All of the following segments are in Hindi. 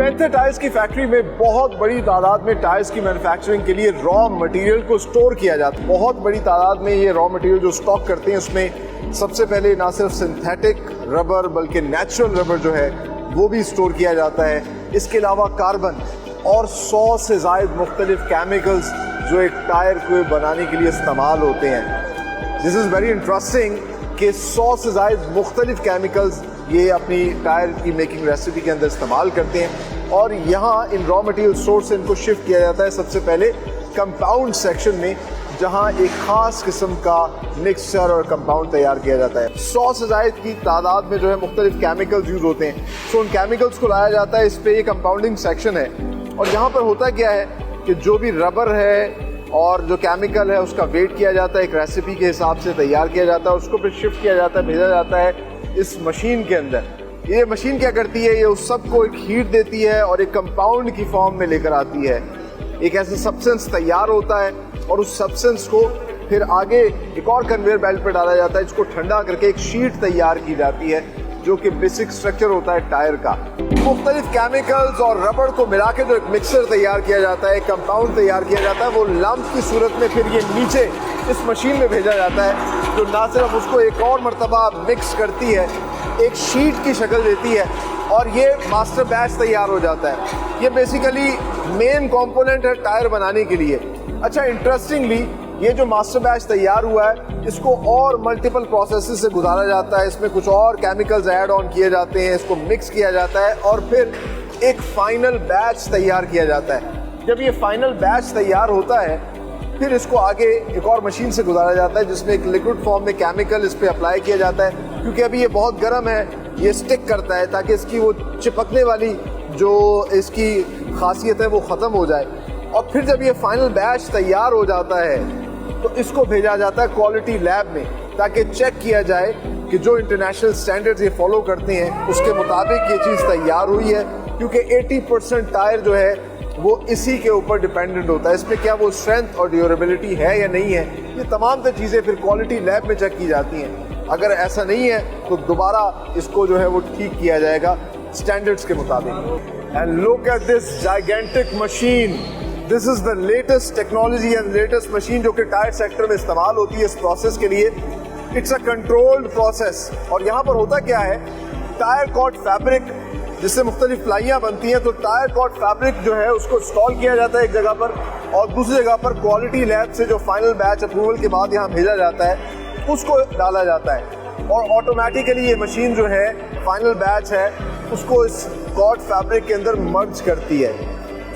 पैंथर टायर्स की फैक्ट्री में बहुत बड़ी तादाद में टायर्स की मैन्युफैक्चरिंग के लिए रॉ मटेरियल को स्टोर किया जाता है। बहुत बड़ी तादाद में ये रॉ मटेरियल जो स्टॉक करते हैं उसमें सबसे पहले ना सिर्फ सिंथेटिक रबर बल्कि नेचुरल रबर जो है वो भी स्टोर किया जाता है। इसके अलावा कार्बन और 100 से ज़ायद मुख्तलिफ केमिकल्स जो एक टायर को बनाने के लिए इस्तेमाल होते हैं। दिस इज़ वेरी इंटरेस्टिंग कि 100 से ज़ायद मुख्तलिफ केमिकल्स ये अपनी टायर की मेकिंग रेसिपी के अंदर इस्तेमाल करते हैं और यहाँ इन रॉ मटेरियल सोर्स से इनको शिफ्ट किया जाता है सबसे पहले कंपाउंड सेक्शन में, जहाँ एक ख़ास किस्म का मिक्सचर और कंपाउंड तैयार किया जाता है। 100 से ज़ायद की तादाद में जो है मुख्तलिफ केमिकल्स यूज़ होते हैं। सो उन केमिकल्स को लाया जाता है, इस पर ये कंपाउंडिंग सेक्शन है और यहाँ पर होता क्या है कि जो भी रबर है और जो केमिकल है उसका वेट किया जाता है, एक रेसिपी के हिसाब से तैयार किया जाता है, उसको फिर शिफ्ट किया जाता है, भेजा जाता है इस मशीन के अंदर। ये मशीन क्या करती है, ये उस सब को एक हीट देती है और एक कंपाउंड की फॉर्म में लेकर आती है। एक ऐसा सब्सटेंस तैयार होता है और उस सब्सटेंस को फिर आगे एक और कन्वेयर बेल्ट पर डाला जाता है, जिसको ठंडा करके एक शीट तैयार की जाती है जो कि बेसिक स्ट्रक्चर होता है टायर का। मुख्तलिफ केमिकल्स और रबर को मिला के जो एक मिक्सर तैयार किया जाता है, कंपाउंड तैयार किया जाता है, वो लंप की सूरत में फिर ये नीचे इस मशीन में भेजा जाता है जो ना सिर्फ उसको एक और मरतबा मिक्स करती है, एक शीट की शक्ल देती है और ये मास्टर बैच तैयार हो जाता है। ये बेसिकली मेन कंपोनेंट है टायर बनाने के लिए। अच्छा, इंटरेस्टिंगली ये जो मास्टर बैच तैयार हुआ है इसको और मल्टीपल प्रोसेसेस से गुजारा जाता है, इसमें कुछ और केमिकल्स ऐड ऑन किए जाते हैं, इसको मिक्स किया जाता है और फिर एक फाइनल बैच तैयार किया जाता है। जब ये फाइनल बैच तैयार होता है फिर इसको आगे एक और मशीन से गुजारा जाता है जिसमें एक लिक्विड फॉर्म में केमिकल इस पर अप्लाई किया जाता है, क्योंकि अभी ये बहुत गर्म है, ये स्टिक करता है ताकि इसकी वो चिपकने वाली जो इसकी खासियत है वो ख़त्म हो जाए। और फिर जब ये फाइनल बैच तैयार हो जाता है तो इसको भेजा जाता है क्वालिटी लैब में ताकि चेक किया जाए कि जो इंटरनेशनल स्टैंडर्ड्स ये फॉलो करते हैं उसके मुताबिक ये चीज़ तैयार हुई है, क्योंकि 80% टायर जो है वो इसी के ऊपर डिपेंडेंट होता है, इसमें क्या वो स्ट्रेंथ और ड्यूरेबिलिटी है या नहीं है। ये तमाम तो चीज़ें फिर क्वालिटी लैब में चेक की जाती हैं। अगर ऐसा नहीं है तो दोबारा इसको जो है वो ठीक किया जाएगा स्टैंडर्ड्स के मुताबिक। And look at this gigantic machine, this is the latest technology and latest machine जो कि टायर सेक्टर में इस्तेमाल होती है इस प्रोसेस के लिए। इट्स अ कंट्रोल्ड प्रोसेस और यहाँ पर होता क्या है, टायर कॉट फैब्रिक जिससे मुख्तलिफ प्लाइयाँ बनती हैं, तो टायर कॉट फैब्रिक जो है उसको इंस्टॉल किया जाता है एक जगह पर और दूसरी जगह पर क्वालिटी लैब से जो फाइनल बैच अप्रूवल के बाद यहाँ भेजा जाता है उसको डाला जाता है और ऑटोमेटिकली ये मशीन जो है फाइनल बैच है उसको इस कॉट फैब्रिक के अंदर मर्ज करती है।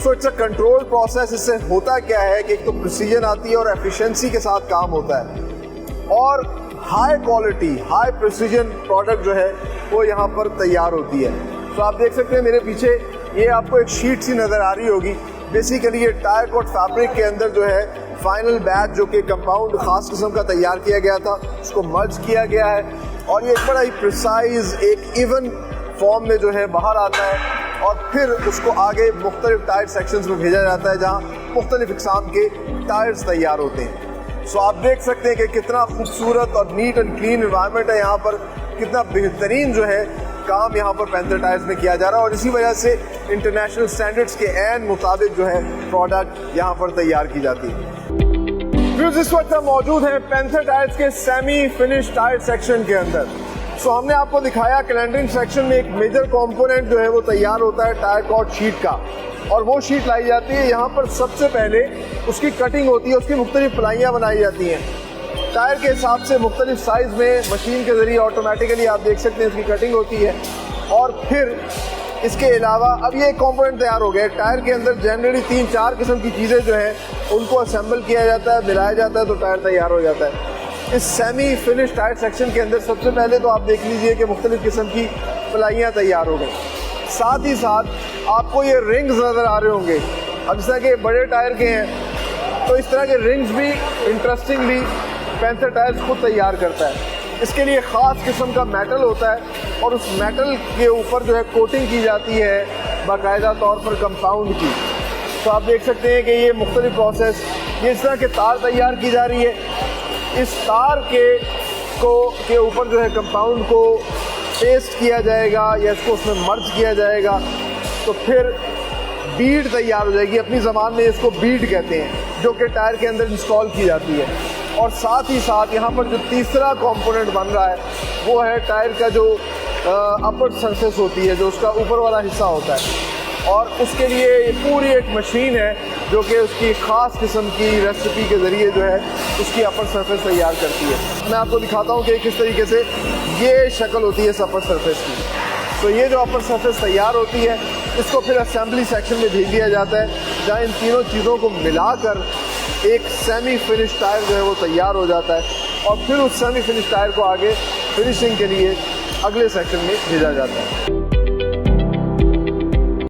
So it's a control process. इससे होता क्या है कि एक तो प्रिसीजन आती है और एफिशिएंसी के साथ काम होता है और high quality high precision product जो है वो यहाँ पर तैयार होती है। तो आप देख सकते हैं मेरे पीछे ये आपको एक शीट सी नज़र आ रही होगी। बेसिकली ये टायर कोट फैब्रिक के अंदर जो है फाइनल बैच जो कि कंपाउंड ख़ास किस्म का तैयार किया गया था उसको मर्ज किया गया है और ये एक बड़ा ही प्रिसाइज एक इवन फॉर्म में जो है बाहर आता है और फिर उसको आगे मुख्तलिफ टायर सेक्शंस में भेजा जाता है जहाँ मुख्तलिफ इक़साम के टायर्स तैयार होते हैं। सो आप देख सकते हैं कि कितना खूबसूरत और नीट एंड क्लीन एनवायरनमेंट है यहाँ पर, कितना बेहतरीन जो है काम यहाँ पर पैंथर टायर्स में किया जा रहा है और इसी वजह से इंटरनेशनल स्टैंडर्ड्स के ऐन मुताबिक जो है प्रोडक्ट यहाँ पर तैयार की जाती है। इस वक्त हम मौजूद हैं पैंथर टायर्स के सेमी फिनिश टायर सेक्शन के अंदर। सो हमने आपको दिखाया कैलेंडरिंग सेक्शन में एक मेजर कंपोनेंट जो है वो तैयार होता है टायर कॉट शीट का और वो शीट लाई जाती है यहाँ पर। सबसे पहले उसकी कटिंग होती है, उसकी मुख्तलिफ प्लाइयाँ बनाई जाती हैं टायर के हिसाब से मुख्तलिफ साइज़ में मशीन के ज़रिए ऑटोमेटिकली आप देख सकते हैं इसकी कटिंग होती है और फिर इसके अलावा अब ये एक कंपोनेंट तैयार हो गया। टायर के अंदर जनरली 3-4 किस्म की चीज़ें जो हैं उनको असेंबल किया जाता है, मिलाया जाता है तो टायर तैयार हो जाता है। इस सेमी फिनिश टायर सेक्शन के अंदर सबसे पहले तो आप देख लीजिए कि मुख्तलिफ किस्म की प्लाइयाँ तैयार हो गई, साथ ही साथ आपको ये रिंग्स नज़र आ रहे होंगे। अब जिस तरह के बड़े टायर के हैं तो इस तरह के रिंग्स भी इंटरेस्टिंगली पैंथर टायर्स खुद तैयार करता है। इसके लिए ख़ास किस्म का मेटल होता है और उस मेटल के ऊपर जो है कोटिंग की जाती है बाकायदा तौर पर कंपाउंड की। तो आप देख सकते हैं कि ये मुख्तलिफ प्रोसेस, ये इस तरह के तार तैयार की जा रही है। इस तार के ऊपर जो है कंपाउंड को पेस्ट किया जाएगा या इसको उसमें मर्ज किया जाएगा तो फिर बीड तैयार हो जाएगी। अपनी ज़बान में इसको बीड कहते हैं, जो कि टायर के अंदर इंस्टॉल की जाती है। और साथ ही साथ यहाँ पर जो तीसरा कंपोनेंट बन रहा है वो है टायर का जो अपर सरफेस होती है, जो उसका ऊपर वाला हिस्सा होता है। और उसके लिए पूरी एक मशीन है जो कि उसकी ख़ास किस्म की रेसिपी के ज़रिए जो है उसकी अपर सरफेस तैयार करती है। मैं आपको दिखाता हूँ कि किस तरीके से ये शक्ल होती है इस अपर सरफेस की। तो ये जो अपर सरफेस तैयार होती है इसको फिर असेंबली सेक्शन में भेज दिया जाता है, जहाँ इन तीनों चीज़ों को मिलाकर एक सेमी फिनिश टायर जो है वो तैयार हो जाता है। और फिर उस सेमी फिनिश टायर को आगे फिनिशिंग के लिए अगले सेक्शन में भेजा जाता है।